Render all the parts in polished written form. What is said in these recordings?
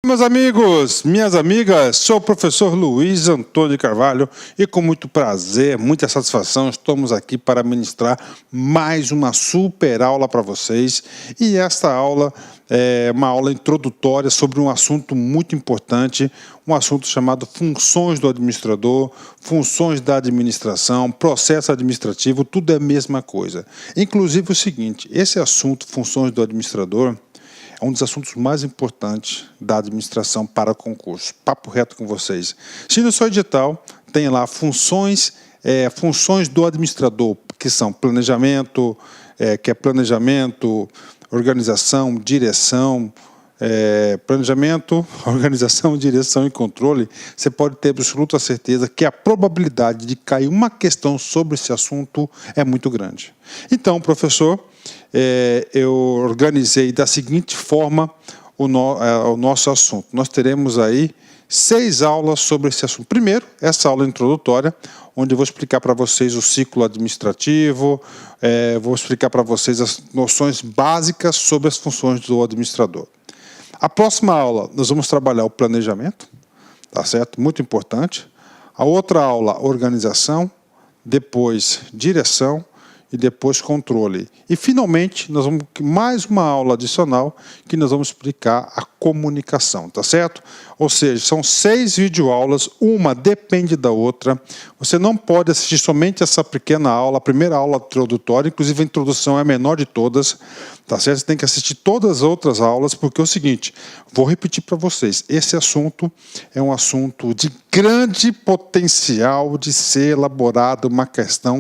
Meus amigos, minhas amigas, sou o professor Luiz Antônio de Carvalho e com muito prazer, muita satisfação, estamos aqui para ministrar mais uma super aula para vocês. E esta aula é uma aula introdutória sobre um assunto muito importante, um assunto chamado funções do administrador, funções da administração, processo administrativo, tudo é a mesma coisa. Inclusive o seguinte, esse assunto, funções do administrador, é um dos assuntos mais importantes da administração para concurso. Papo reto com vocês. Se no seu edital tem lá funções do administrador, que são planejamento, organização, direção, organização, direção e controle, você pode ter absoluta certeza que a probabilidade de cair uma questão sobre esse assunto é muito grande. Então, professor, eu organizei da seguinte forma o nosso assunto. Nós teremos aí 6 aulas sobre esse assunto. Primeiro, essa aula introdutória, onde eu vou explicar para vocês o ciclo administrativo, vou explicar para vocês as noções básicas sobre as funções do administrador. A próxima aula, nós vamos trabalhar o planejamento, tá certo? Muito importante. A outra aula, organização, depois direção e depois controle. E, finalmente, nós vamos mais uma aula adicional que nós vamos explicar a comunicação, tá certo? Ou seja, são 6 videoaulas, uma depende da outra. Você não pode assistir somente essa pequena aula, a primeira aula introdutória, inclusive a introdução é a menor de todas, tá certo? Você tem que assistir todas as outras aulas, porque é o seguinte, vou repetir para vocês, esse assunto é um assunto de grande potencial de ser elaborado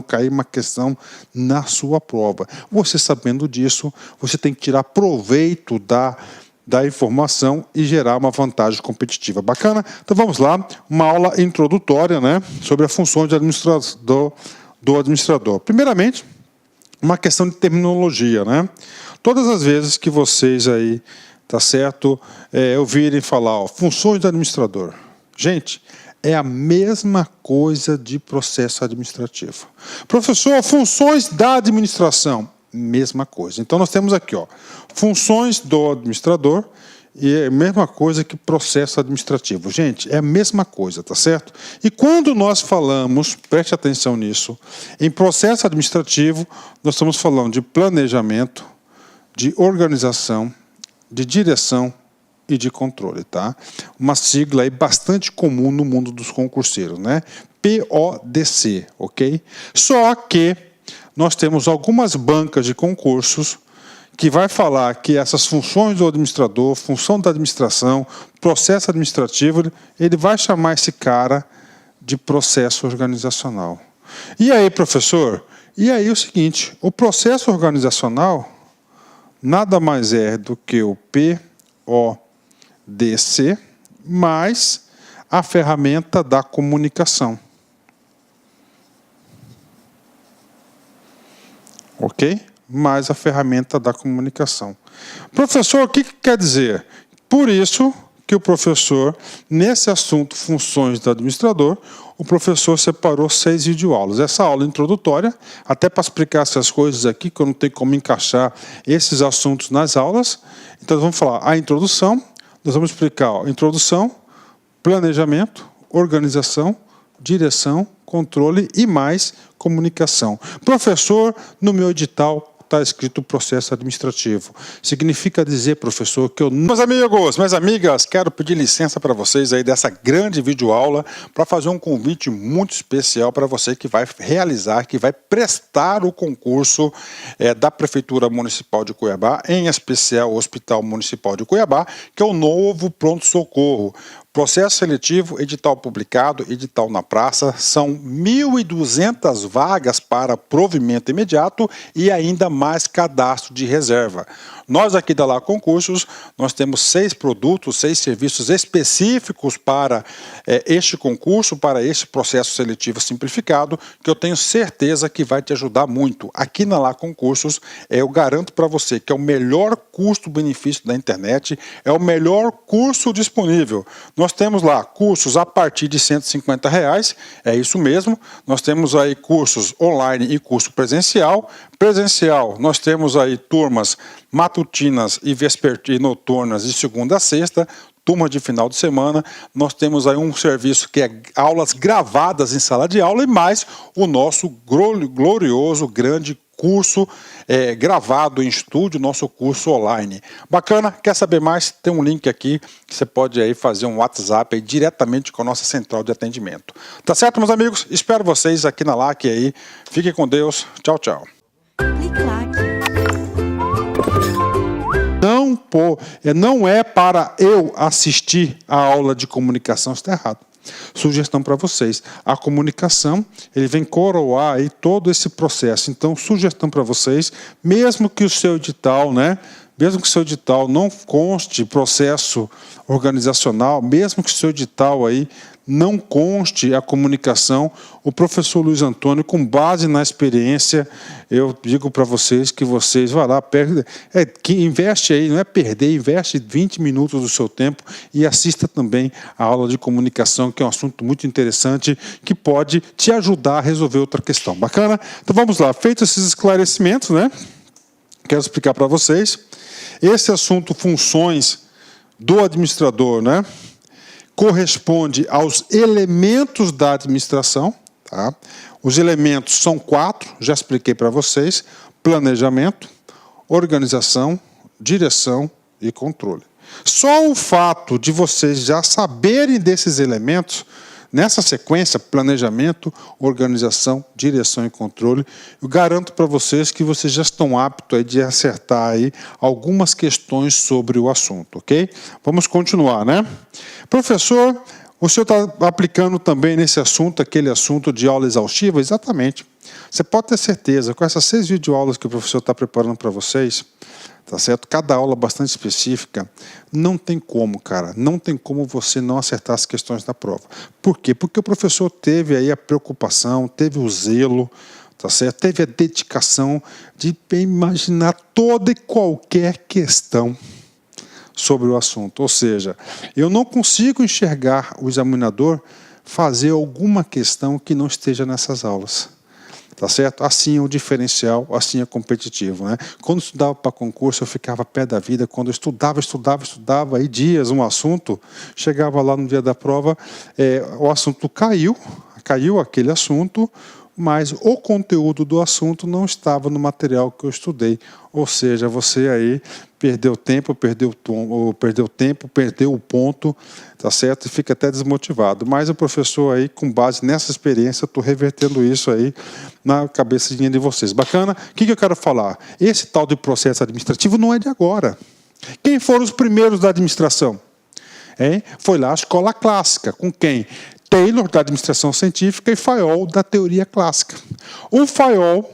cair uma questão na sua prova. Você sabendo disso, você tem que tirar proveito da informação e gerar uma vantagem competitiva. Bacana? Então vamos lá, uma aula introdutória, né, sobre as funções do administrador. Primeiramente, uma questão de terminologia, né? Todas as vezes que vocês aí, tá certo, ouvirem falar, funções do administrador. Gente, é a mesma coisa de processo administrativo. Professor, funções da administração. Mesma coisa. Então, nós temos aqui, funções do administrador e é a mesma coisa que processo administrativo. Gente, é a mesma coisa, tá certo? E quando nós falamos, preste atenção nisso, em processo administrativo, nós estamos falando de planejamento, de organização, de direção e de controle, tá? Uma sigla aí bastante comum no mundo dos concurseiros, né? PODC, ok? Só que nós temos algumas bancas de concursos que vai falar que essas funções do administrador, função da administração, processo administrativo, ele vai chamar esse cara de processo organizacional. E aí, professor? E aí o seguinte, o processo organizacional nada mais é do que o PODC mais a ferramenta da comunicação. Ok? Mais a ferramenta da comunicação. Professor, o que quer dizer? Por isso que o professor, nesse assunto funções do administrador, o professor separou 6 videoaulas. Essa aula introdutória, até para explicar essas coisas aqui, que eu não tenho como encaixar esses assuntos nas aulas. Então, nós vamos falar a introdução, nós vamos explicar a introdução, planejamento, organização, direção, controle e mais comunicação. Professor, no meu edital está escrito processo administrativo. Significa dizer, professor, que eu... Meus amigos, minhas amigas, quero pedir licença para vocês aí dessa grande videoaula para fazer um convite muito especial para você que vai realizar, que vai prestar o concurso da Prefeitura Municipal de Cuiabá, em especial o Hospital Municipal de Cuiabá, que é o novo pronto-socorro. Processo seletivo, edital publicado, edital na praça, são 1.200 vagas para provimento imediato e ainda mais cadastro de reserva. Nós aqui da Lá Concursos, nós temos 6 produtos, 6 serviços específicos para este concurso, para este processo seletivo simplificado, que eu tenho certeza que vai te ajudar muito. Aqui na Lá Concursos, eu garanto para você que é o melhor custo-benefício da internet, é o melhor curso disponível. Nós nós temos lá cursos a partir de R$ 150, é isso mesmo. Nós temos aí cursos online e curso presencial. Presencial, nós temos aí turmas matutinas e noturnas de segunda a sexta, turma de final de semana. Nós temos aí um serviço que é aulas gravadas em sala de aula e mais o nosso glorioso, grande curso gravado em estúdio, nosso curso online. Bacana? Quer saber mais? Tem um link aqui que você pode aí fazer um WhatsApp aí diretamente com a nossa central de atendimento. Tá certo, meus amigos? Espero vocês aqui na LAC aí. Fiquem com Deus. Tchau, tchau. Não é para eu assistir a aula de comunicação, está errado. Sugestão para vocês. A comunicação, ele vem coroar aí todo esse processo. Então, sugestão para vocês, mesmo que o seu edital, mesmo que o seu edital não conste processo organizacional, mesmo que o seu edital aí não conste a comunicação, o professor Luiz Antônio, com base na experiência, eu digo para vocês que vocês vão lá, que investe aí, não é perder, investe 20 minutos do seu tempo e assista também a aula de comunicação, que é um assunto muito interessante, que pode te ajudar a resolver outra questão. Bacana? Então vamos lá, feitos esses esclarecimentos, quero explicar para vocês. Esse assunto, funções do administrador, corresponde aos elementos da administração. Tá? Os elementos são 4, já expliquei para vocês: planejamento, organização, direção e controle. Só o fato de vocês já saberem desses elementos, nessa sequência, planejamento, organização, direção e controle, eu garanto para vocês que vocês já estão aptos aí de acertar aí algumas questões sobre o assunto, ok? Vamos continuar, Professor, o senhor está aplicando também nesse assunto, aquele assunto de aula exaustiva? Exatamente. Você pode ter certeza, com essas 6 videoaulas que o professor está preparando para vocês, tá certo? Cada aula bastante específica, não tem como, cara, não tem como você não acertar as questões da prova. Por quê? Porque o professor teve aí a preocupação, teve o zelo, tá certo? Teve a dedicação de imaginar toda e qualquer questão sobre o assunto. Ou seja, eu não consigo enxergar o examinador fazer alguma questão que não esteja nessas aulas. Tá certo? Assim é o diferencial, assim é competitivo. Quando eu estudava para concurso, eu ficava pé da vida. Quando eu estudava, aí dias, um assunto, chegava lá no dia da prova, o assunto caiu aquele assunto, mas o conteúdo do assunto não estava no material que eu estudei. Ou seja, você aí perdeu tempo, perdeu o ponto, tá certo? E fica até desmotivado. Mas o professor aí, com base nessa experiência, eu estou revertendo isso aí na cabecinha de vocês. Bacana? O que eu quero falar? Esse tal de processo administrativo não é de agora. Quem foram os primeiros da administração? Foi lá a escola clássica. Com quem? Taylor, da administração científica, e Fayol, da teoria clássica. O Fayol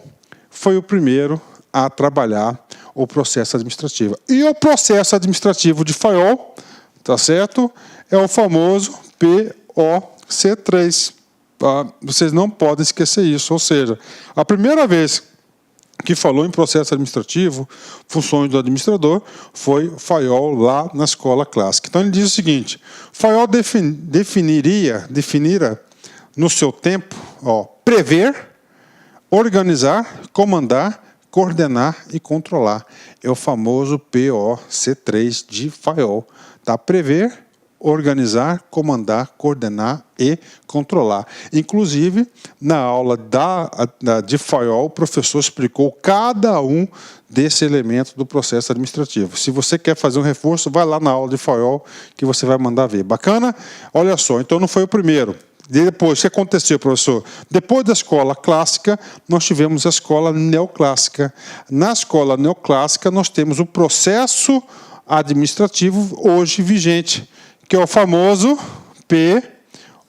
foi o primeiro a trabalhar o processo administrativo. E o processo administrativo de Fayol, tá certo? É o famoso POC3. Vocês não podem esquecer isso. Ou seja, a primeira vez que falou em processo administrativo, funções do administrador, foi Fayol lá na escola clássica. Então ele diz o seguinte: Fayol definira no seu tempo, prever, organizar, comandar, coordenar e controlar. É o famoso POC3 de Fayol. Tá? Prever, organizar, comandar, coordenar e controlar. Inclusive, na aula de Fayol, o professor explicou cada um desse elemento do processo administrativo. Se você quer fazer um reforço, vai lá na aula de Fayol que você vai mandar ver. Bacana? Olha só, então não foi o primeiro. Depois, o que aconteceu, professor? Depois da escola clássica, nós tivemos a escola neoclássica. Na escola neoclássica, nós temos o processo administrativo hoje vigente, que é o famoso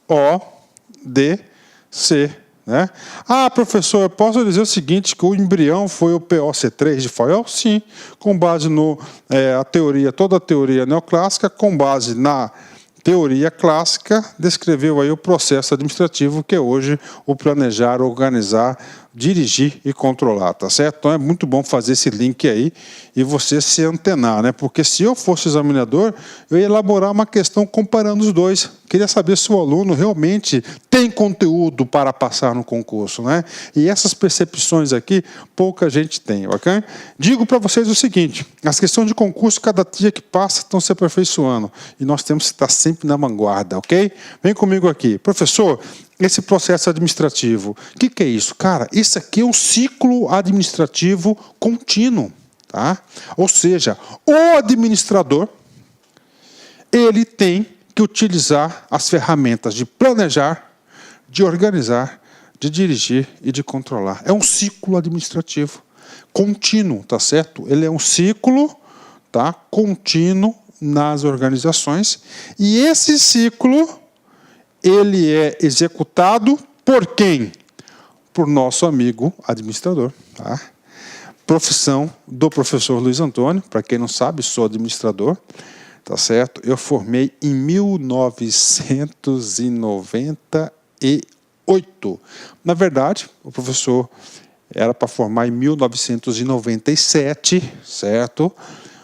PODC. Professor, eu posso dizer o seguinte, que o embrião foi o POC3 de Fayol? Sim, com base toda a teoria neoclássica, com base na teoria clássica, descreveu aí o processo administrativo, que é hoje o planejar, organizar dirigir e controlar, tá certo? Então é muito bom fazer esse link aí e você se antenar, né? Porque se eu fosse examinador, eu ia elaborar uma questão comparando os dois. Queria saber se o aluno realmente tem conteúdo para passar no concurso, né? E essas percepções aqui, pouca gente tem, ok? Digo para vocês o seguinte, as questões de concurso, cada dia que passa, estão se aperfeiçoando. E nós temos que estar sempre na vanguarda, ok? Vem comigo aqui. Professor, esse processo administrativo, o que é isso? Cara, isso aqui é um ciclo administrativo contínuo, tá? Ou seja, o administrador, ele tem que utilizar as ferramentas de planejar, de organizar, de dirigir e de controlar. É um ciclo administrativo contínuo, tá certo? Ele é um ciclo, tá, contínuo nas organizações, e esse ciclo ele é executado por quem? Por nosso amigo administrador. Tá? Profissão do professor Luiz Antônio. Para quem não sabe, sou administrador. Tá certo? Eu formei em 1998. Na verdade, o professor era para formar em 1997, certo?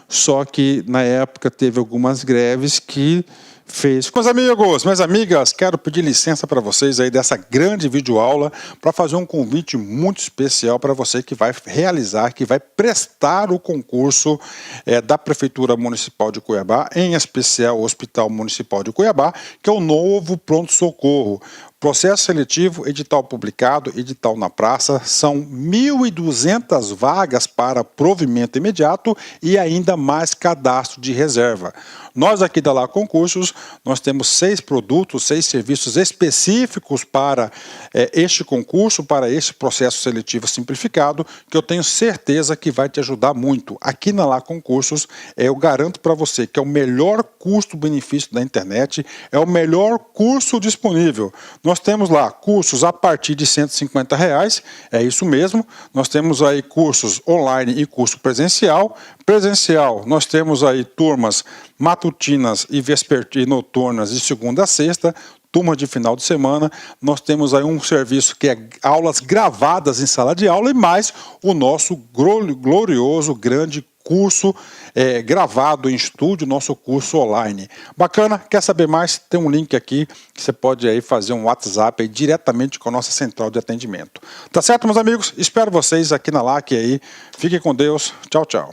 Só que, na época, teve algumas greves que fez. Meus amigos, minhas amigas, quero pedir licença para vocês aí dessa grande videoaula para fazer um convite muito especial para você que vai realizar, que vai prestar o concurso da Prefeitura Municipal de Cuiabá, em especial o Hospital Municipal de Cuiabá, que é o novo pronto-socorro. Processo seletivo, edital publicado, edital na praça, são 1.200 vagas para provimento imediato e ainda mais cadastro de reserva. Nós aqui da Lá Concursos, nós temos 6 produtos, 6 serviços específicos para este concurso, para este processo seletivo simplificado, que eu tenho certeza que vai te ajudar muito. Aqui na Lá Concursos, eu garanto para você que é o melhor custo-benefício da internet, é o melhor curso disponível. Nós temos lá cursos a partir de R$150, é isso mesmo. Nós temos aí cursos online e curso presencial. Presencial, nós temos aí turmas matutinas e noturnas de segunda a sexta, turma de final de semana. Nós temos aí um serviço que é aulas gravadas em sala de aula e mais o nosso glorioso, grande curso gravado em estúdio, nosso curso online. Bacana? Quer saber mais? Tem um link aqui que você pode aí fazer um WhatsApp aí diretamente com a nossa central de atendimento. Tá certo, meus amigos? Espero vocês aqui na LAC aí. Fiquem com Deus. Tchau, tchau.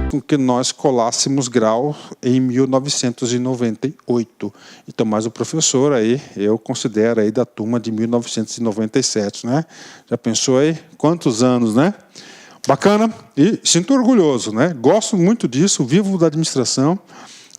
Com que nós colássemos grau em 1998. Então, mas o professor aí, eu considero aí da turma de 1997, né? Já pensou aí? Quantos anos, né? Bacana e sinto orgulhoso, né? Gosto muito disso, vivo da administração.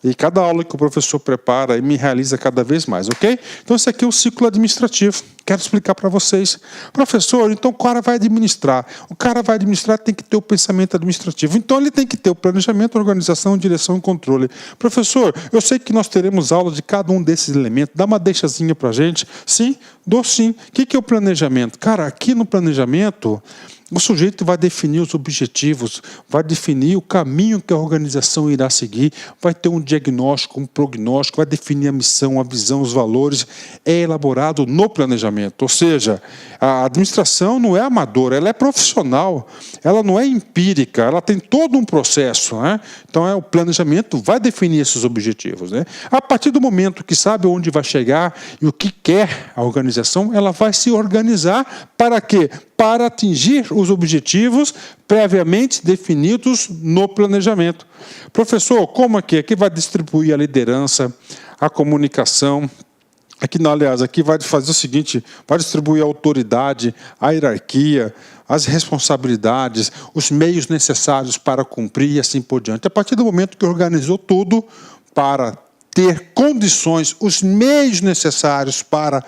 E cada aula que o professor prepara me realiza cada vez mais, ok? Então, esse aqui é o ciclo administrativo. Quero explicar para vocês. Professor, então o cara vai administrar. O cara vai administrar, tem que ter o pensamento administrativo. Então, ele tem que ter o planejamento, organização, direção e controle. Professor, eu sei que nós teremos aula de cada um desses elementos. Dá uma deixazinha para a gente. Sim? Dou sim. O que é o planejamento? Cara, aqui no planejamento, o sujeito vai definir os objetivos, vai definir o caminho que a organização irá seguir, vai ter um diagnóstico, um prognóstico, vai definir a missão, a visão, os valores. É elaborado no planejamento. Ou seja, a administração não é amadora, ela é profissional, ela não é empírica, ela tem todo um processo, né? Então, o planejamento vai definir esses objetivos, né? A partir do momento que sabe onde vai chegar e o que quer a organização, ela vai se organizar para quê? Para atingir os objetivos previamente definidos no planejamento. Professor, como aqui? Aqui vai distribuir a liderança, a comunicação. Aqui, aliás, aqui vai fazer o seguinte, vai distribuir a autoridade, a hierarquia, as responsabilidades, os meios necessários para cumprir e assim por diante. A partir do momento que organizou tudo para ter condições, os meios necessários para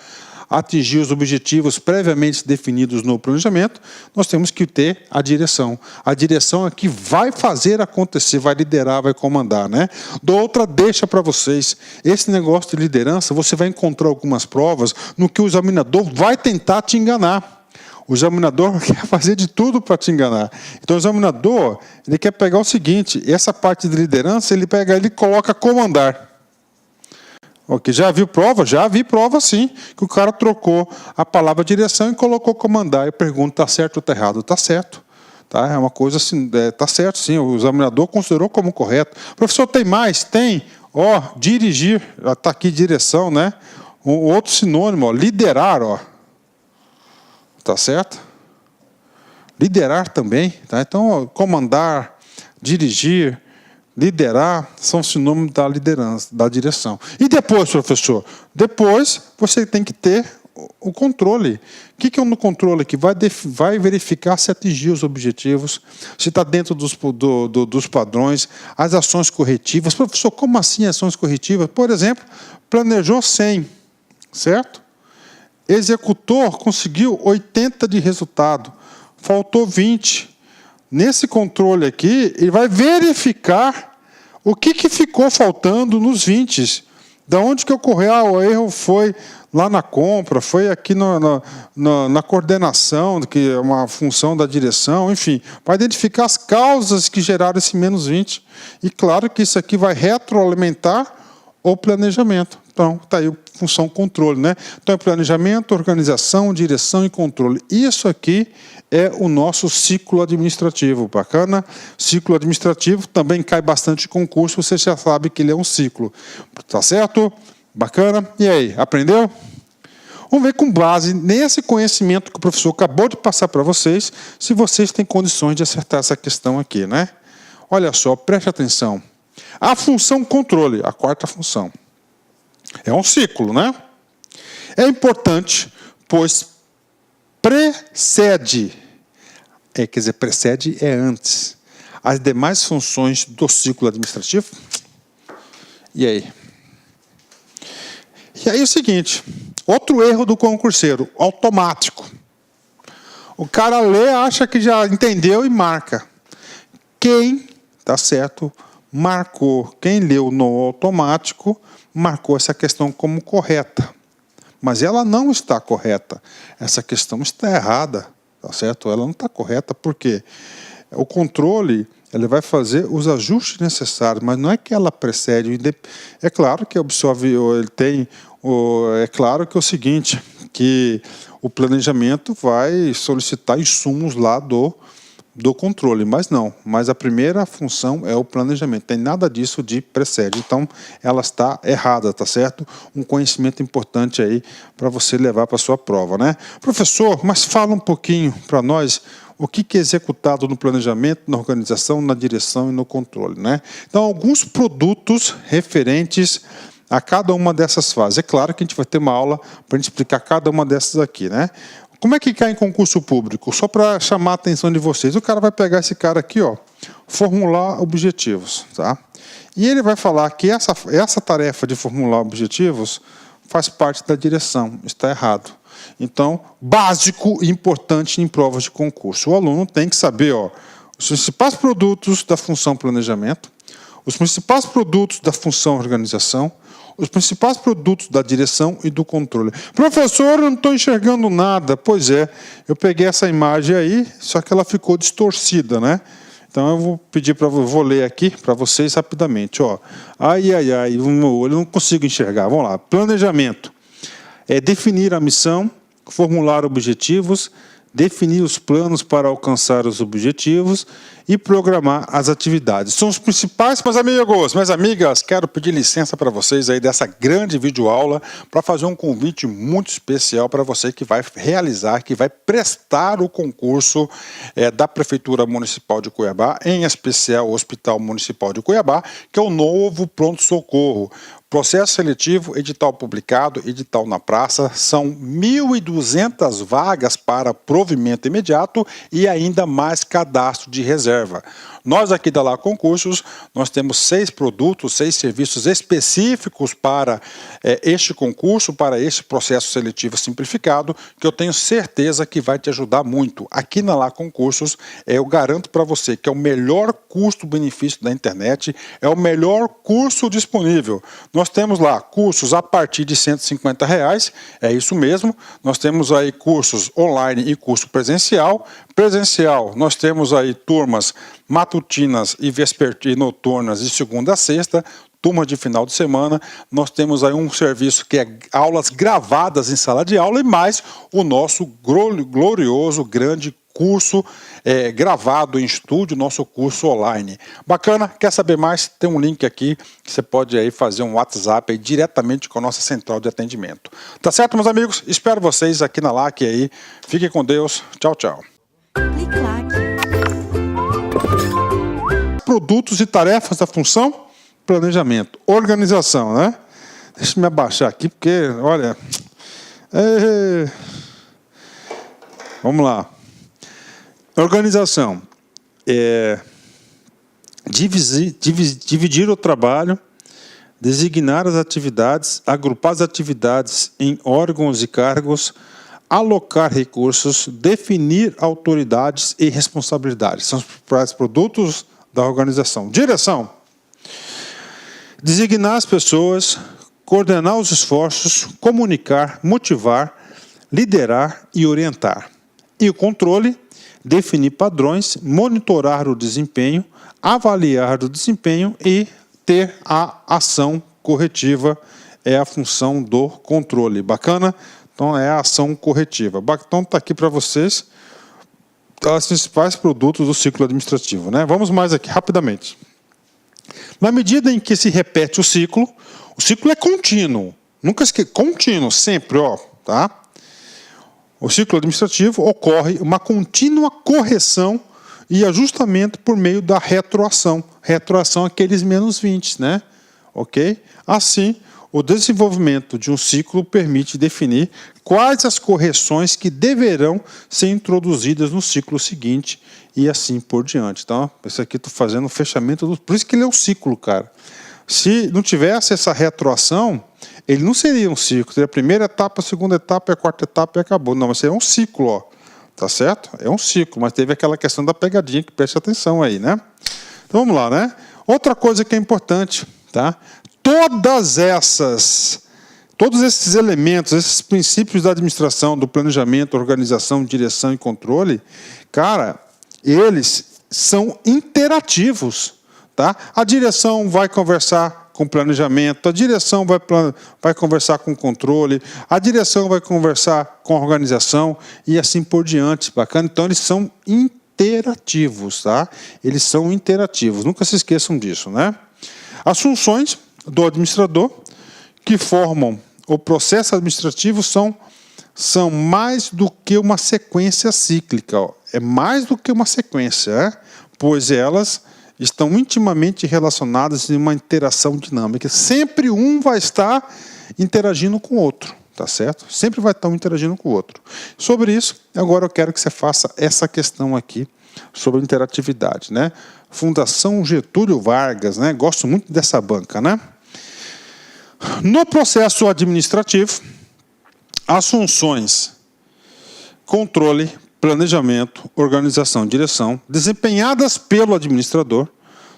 atingir os objetivos previamente definidos no planejamento, nós temos que ter a direção. A direção é que vai fazer acontecer, vai liderar, vai comandar, né? Dou outra deixa para vocês. Esse negócio de liderança, você vai encontrar algumas provas no que o examinador vai tentar te enganar. O examinador quer fazer de tudo para te enganar. Então, o examinador, ele quer pegar o seguinte, essa parte de liderança, ele coloca comandar. Ok, já viu prova? Já vi prova sim, que o cara trocou a palavra direção e colocou comandar. Eu pergunto, está certo ou está errado? Está certo. Tá? É uma coisa assim, está certo sim, o examinador considerou como correto. Professor, tem mais? Tem. Ó, dirigir, está aqui direção, né? Um outro sinônimo, ó, liderar, ó. Tá certo? Liderar também, tá? Então, ó, comandar, dirigir, liderar são sinônimos da liderança, da direção. E depois, professor? Depois você tem que ter o controle. O que é um controle? Que vai verificar se atingiu os objetivos, se está dentro dos padrões, as ações corretivas. Professor, como assim ações corretivas? Por exemplo, planejou 100, certo? Executor conseguiu 80 de resultado, faltou 20. Nesse controle aqui, ele vai verificar o que ficou faltando nos 20. Da onde que ocorreu? O erro foi lá na compra, foi aqui na coordenação, que é uma função da direção, enfim. Vai identificar as causas que geraram esse menos 20. E claro que isso aqui vai retroalimentar o planejamento. Então, está aí a função controle, né? Então, é planejamento, organização, direção e controle. Isso aqui é o nosso ciclo administrativo. Bacana? Ciclo administrativo também cai bastante concurso, você já sabe que ele é um ciclo. Tá certo? Bacana? E aí, aprendeu? Vamos ver com base nesse conhecimento que o professor acabou de passar para vocês, se vocês têm condições de acertar essa questão aqui, né? Olha só, preste atenção. A função controle, a quarta função. É um ciclo, né? É importante, pois precede, quer dizer, precede é antes, as demais funções do ciclo administrativo. E aí? E aí é o seguinte, outro erro do concurseiro, automático. O cara lê, acha que já entendeu e marca. Quem, tá certo, marcou, quem leu no automático, marcou essa questão como correta. Mas ela não está correta. Essa questão está errada, tá certo? Ela não está correta porque o controle ele vai fazer os ajustes necessários, mas não é que ela precede. É claro que absorve, ele tem, é claro que é o seguinte, que o planejamento vai solicitar insumos lá do controle, mas não. Mas a primeira função é o planejamento. Tem nada disso de precede. Então, ela está errada, tá certo? Um conhecimento importante aí para você levar para a sua prova, né? Professor, mas fala um pouquinho para nós o que é executado no planejamento, na organização, na direção e no controle, né? Então, alguns produtos referentes a cada uma dessas fases. É claro que a gente vai ter uma aula para a gente explicar cada uma dessas aqui, né? Como é que cai em concurso público? Só para chamar a atenção de vocês. O cara vai pegar esse cara aqui, ó, formular objetivos, tá? E ele vai falar que essa tarefa de formular objetivos faz parte da direção. Está errado. Então, básico e importante em provas de concurso. O aluno tem que saber, ó, os principais produtos da função planejamento, os principais produtos da função organização, os principais produtos da direção e do controle. Professor, eu não estou enxergando nada. Pois é, eu peguei essa imagem aí, só que ela ficou distorcida, né? Então eu vou pedir vou ler aqui para vocês rapidamente. Ó. Ai, o meu olho, eu não consigo enxergar. Vamos lá. Planejamento. É definir a missão, formular objetivos, definir os planos para alcançar os objetivos e programar as atividades. São os principais, meus amigos, minhas amigas, quero pedir licença para vocês aí dessa grande videoaula para fazer um convite muito especial para você que vai realizar, que vai prestar o concurso da Prefeitura Municipal de Cuiabá, em especial o Hospital Municipal de Cuiabá, que é o novo pronto-socorro. Processo seletivo, edital publicado, edital na praça, são 1.200 vagas para provimento imediato e ainda mais cadastro de reserva. Nós aqui da Lá Concursos, nós temos 6 produtos, 6 serviços específicos para este concurso, para este processo seletivo simplificado, que eu tenho certeza que vai te ajudar muito. Aqui na Lá Concursos, eu garanto para você que é o melhor custo-benefício da internet, é o melhor curso disponível. Nós temos lá cursos a partir de R$ 150, é isso mesmo. Nós temos aí cursos online e curso presencial, Presencial, nós temos aí turmas matutinas e noturnas de segunda a sexta, turma de final de semana. Nós temos aí um serviço que é aulas gravadas em sala de aula e mais o nosso glorioso, grande curso gravado em estúdio, nosso curso online. Bacana? Quer saber mais? Tem um link aqui que você pode aí fazer um WhatsApp aí diretamente com a nossa central de atendimento. Tá certo, meus amigos? Espero vocês aqui na LAC aí. Fiquem com Deus. Tchau, tchau. Produtos e tarefas da função planejamento, organização, né? Deixa eu me abaixar aqui porque, olha, vamos lá. Organização é dividir o trabalho, designar as atividades, agrupar as atividades em órgãos e cargos, alocar recursos, definir autoridades e responsabilidades. São os principais produtos da organização. Direção. Designar as pessoas, coordenar os esforços, comunicar, motivar, liderar e orientar. E o controle. Definir padrões, monitorar o desempenho, avaliar o desempenho e ter a ação corretiva. É a função do controle. Bacana? Então, é a ação corretiva. Então, está aqui para vocês os principais produtos do ciclo administrativo, né? Vamos mais aqui, rapidamente. Na medida em que se repete o ciclo é contínuo. Nunca esqueça, contínuo, sempre, ó, tá? O ciclo administrativo ocorre uma contínua correção e ajustamento por meio da retroação. Retroação aqueles menos 20, né? Ok? Assim, o desenvolvimento de um ciclo permite definir quais as correções que deverão ser introduzidas no ciclo seguinte e assim por diante. Então, isso aqui estou fazendo o fechamento do... Por isso que ele é um ciclo, cara. Se não tivesse essa retroação, ele não seria um ciclo. Seria a primeira etapa, a segunda etapa, a quarta etapa e acabou. Não, mas seria um ciclo, ó. Tá certo? É um ciclo, mas teve aquela questão da pegadinha que preste atenção aí, né? Então vamos lá, né? Outra coisa que é importante, tá? Todos esses elementos, esses princípios da administração, do planejamento, organização, direção e controle, cara, eles são interativos, tá? A direção vai conversar com o planejamento, a direção vai conversar com o controle, a direção vai conversar com a organização e assim por diante. Bacana? Então, eles são interativos, tá? Eles são interativos. Nunca se esqueçam disso, né? As funções do administrador que formam o processo administrativo são mais do que uma sequência cíclica. Ó. É mais do que uma sequência, pois elas estão intimamente relacionadas em uma interação dinâmica. Sempre um vai estar interagindo com o outro, tá certo? Sempre vai estar um interagindo com o outro. Sobre isso, agora eu quero que você faça essa questão aqui sobre interatividade, né? Fundação Getúlio Vargas, né? Gosto muito dessa banca, né? No processo administrativo, as funções controle, planejamento, organização e direção, desempenhadas pelo administrador,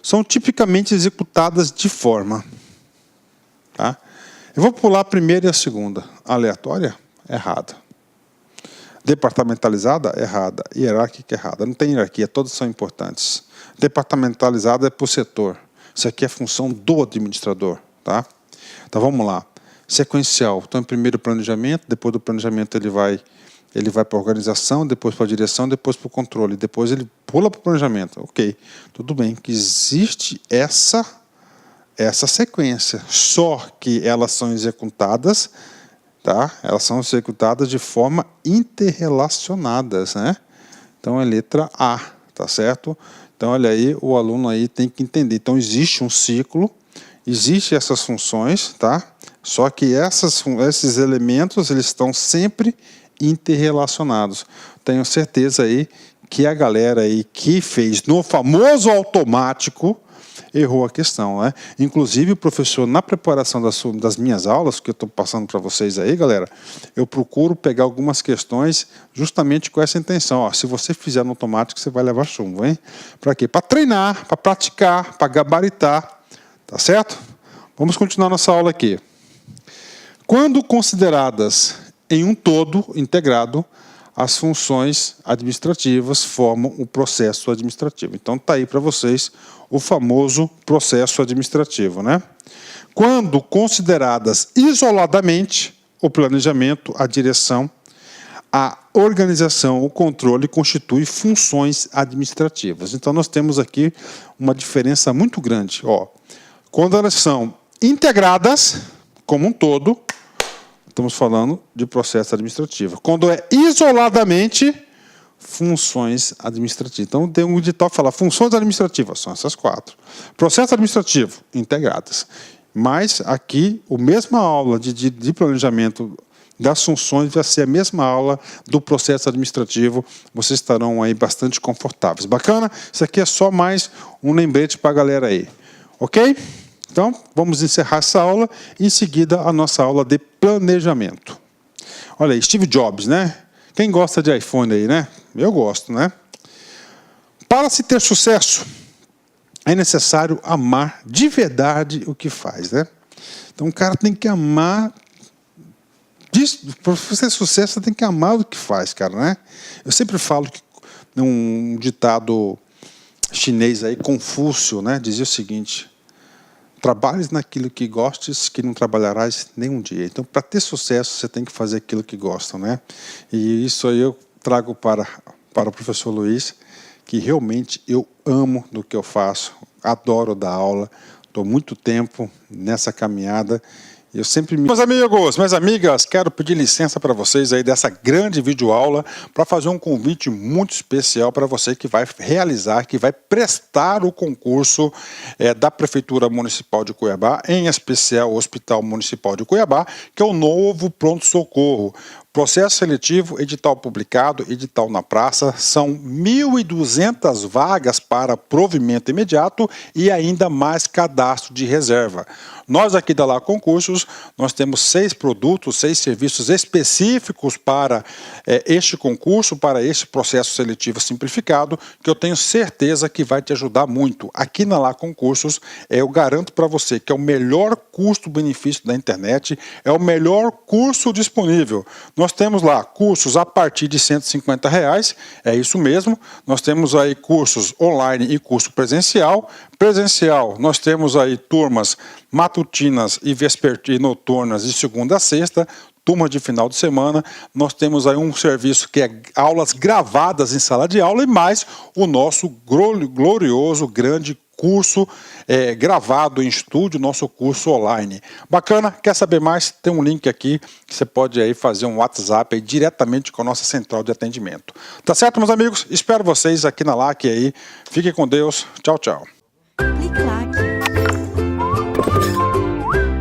são tipicamente executadas de forma... Tá? Eu vou pular a primeira e a segunda. Aleatória? Errada. Departamentalizada? Errada. Hierárquica? Errada. Não tem hierarquia, todas são importantes. Departamentalizada é por setor. Isso aqui é função do administrador. Tá? Então vamos lá. Sequencial. Então, primeiro o planejamento, depois do planejamento ele vai para a organização, depois para a direção, depois para o controle, depois ele pula para o planejamento. Ok, tudo bem, que existe essa sequência, só que elas são executadas, tá? Elas são executadas de forma interrelacionadas, né? Então é letra A, tá certo? Então olha aí, o aluno aí tem que entender. Então existe um ciclo, existem essas funções, tá? Só que esses elementos eles estão sempre interrelacionados. Tenho certeza aí que a galera aí que fez no famoso automático errou a questão, né? Inclusive o professor, na preparação das minhas aulas, que eu estou passando para vocês aí, galera, eu procuro pegar algumas questões justamente com essa intenção. Ó, se você fizer no automático, você vai levar chumbo, hein? Para quê? Para treinar, para praticar, para gabaritar, tá certo? Vamos continuar nossa aula aqui. Quando consideradas em um todo integrado, as funções administrativas formam o processo administrativo. Então está aí para vocês o famoso processo administrativo, né? Quando consideradas isoladamente, o planejamento, a direção, a organização, o controle constitui funções administrativas. Então nós temos aqui uma diferença muito grande. Quando elas são integradas, como um todo, estamos falando de processo administrativo. Quando é isoladamente, funções administrativas. Então, tem um edital que fala funções administrativas, são essas 4. Processo administrativo, integradas. Mas aqui, a mesma aula de planejamento das funções vai ser a mesma aula do processo administrativo. Vocês estarão aí bastante confortáveis. Bacana? Isso aqui é só mais um lembrete para a galera aí. Ok? Então, vamos encerrar essa aula e, em seguida, a nossa aula de planejamento. Olha aí, Steve Jobs, né? Quem gosta de iPhone aí, né? Eu gosto, né? Para se ter sucesso, é necessário amar de verdade o que faz, né? Então, o cara tem que amar. Para você ter sucesso, você tem que amar o que faz, cara, né? Eu sempre falo que um ditado chinês aí, Confúcio, né? Dizia o seguinte: trabalhes naquilo que gostes, que não trabalharás nenhum dia. Então, para ter sucesso, você tem que fazer aquilo que gosta, né? E isso aí eu trago para o professor Luiz, que realmente eu amo do que eu faço, adoro dar aula, estou muito tempo nessa caminhada. Eu sempre Meus amigos, minhas amigas, quero pedir licença para vocês aí dessa grande videoaula para fazer um convite muito especial para você que vai realizar, que vai prestar o concurso da Prefeitura Municipal de Cuiabá, em especial o Hospital Municipal de Cuiabá, que é o novo pronto-socorro. Processo seletivo, edital publicado, edital na praça, são 1.200 vagas para provimento imediato e ainda mais cadastro de reserva. Nós aqui da Lá Concursos, nós temos 6 produtos, 6 serviços específicos para este concurso, para este processo seletivo simplificado, que eu tenho certeza que vai te ajudar muito. Aqui na Lá Concursos, eu garanto para você que é o melhor custo-benefício da internet, é o melhor curso disponível. Nós temos lá cursos a partir de R$ 150, é isso mesmo. Nós temos aí cursos online e curso presencial. Presencial, nós temos aí turmas matutinas e noturnas de segunda a sexta, turma de final de semana. Nós temos aí um serviço que é aulas gravadas em sala de aula e mais o nosso glorioso, grande curso gravado em estúdio, nosso curso online. Bacana? Quer saber mais? Tem um link aqui que você pode aí fazer um WhatsApp aí diretamente com a nossa central de atendimento. Tá certo, meus amigos? Espero vocês aqui na LAC aí. Fiquem com Deus. Tchau, tchau.